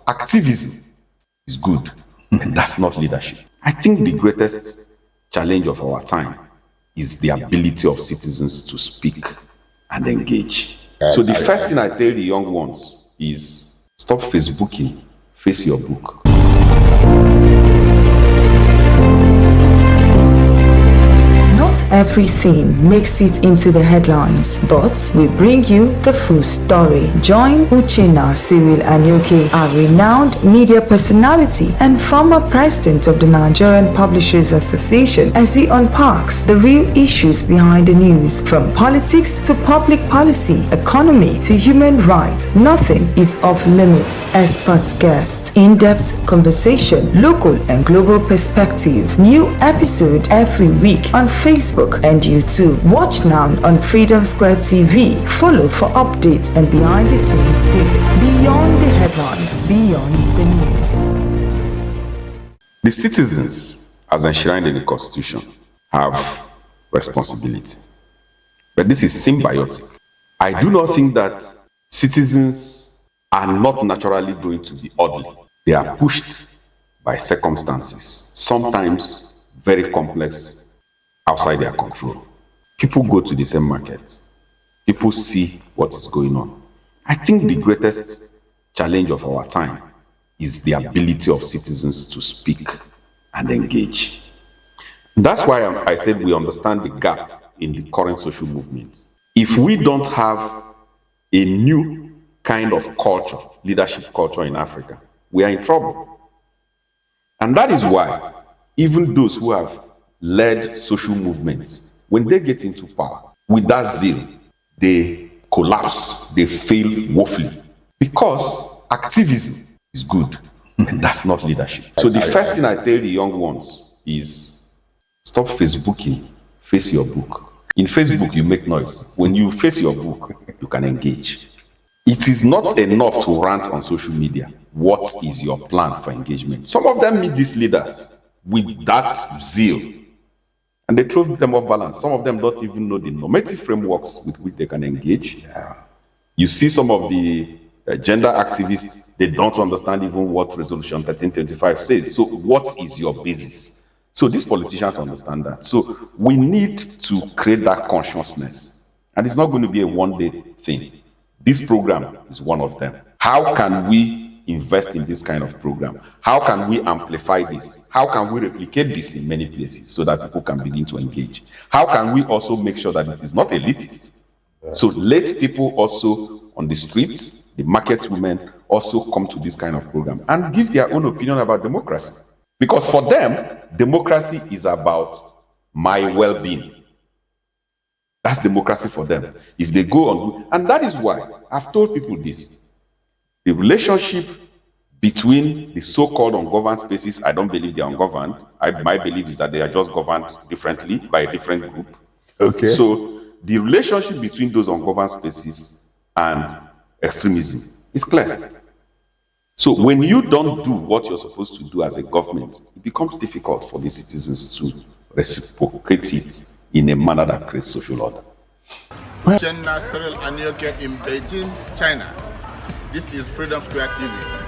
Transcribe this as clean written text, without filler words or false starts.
activism is good, but that's not leadership. I think the greatest challenge of our time is the ability of citizens to speak and engage. So the first thing I tell the young ones is stop Facebooking, face your book. Not everything makes it into the headlines, but we bring you the full story. Join Uchenna Cyril Anyoke, a renowned media personality and former president of the Nigerian Publishers Association, as he unpacks the real issues behind the news, from politics to public policy, economy to human rights. Nothing is off limits. Expert guest, in-depth conversation, local and global perspective. New episode every week on Facebook and YouTube. Watch now on Freedom Square TV. Follow for updates and behind the scenes clips. Beyond the headlines, beyond the news. The citizens, as enshrined in the Constitution, have responsibility. But this is symbiotic. I do not think that citizens are not naturally going to be orderly. They are pushed by circumstances, sometimes very complex, outside their control. People go to the same market. People see what is going on. I think the greatest challenge of our time is the ability of citizens to speak and engage. That's why I said we understand the gap in the current social movement. If we don't have a new kind of culture, leadership culture in Africa, we are in trouble. And that is why even those who have led social movements, when they get into power, with that zeal, they collapse, they fail woefully. Because activism is good, but that's not leadership. So the first thing I tell the young ones is stop Facebooking, face your book. In Facebook, you make noise. When you face your book, you can engage. It is not enough to rant on social media. What is your plan for engagement? Some of them meet these leaders with that zeal, and they throw them off balance. Some of them don't even know the normative frameworks with which they can engage. You see some of the gender activists, they don't understand even what Resolution 1325 says. So what is your basis? So these politicians understand that. So we need to create that consciousness. And it's not going to be a one-day thing. This program is one of them. How can we invest in this kind of program? How can we amplify this? How can we replicate this in many places so that people can begin to engage? How can we also make sure that it is not elitist? So let people also on the streets, the market women, also come to this kind of program and give their own opinion about democracy. Because for them, democracy is about my well-being. That's democracy for them. If they go on, and that is why I've told people this. The relationship between the so-called ungoverned spaces, I don't believe they are ungoverned. My belief is that they are just governed differently by a different group. Okay. So the relationship between those ungoverned spaces and extremism is clear. So when you don't do what you're supposed to do as a government, it becomes difficult for the citizens to reciprocate it in a manner that creates social order. Cyril Anyoke in Beijing, China. This is Freedom Square TV.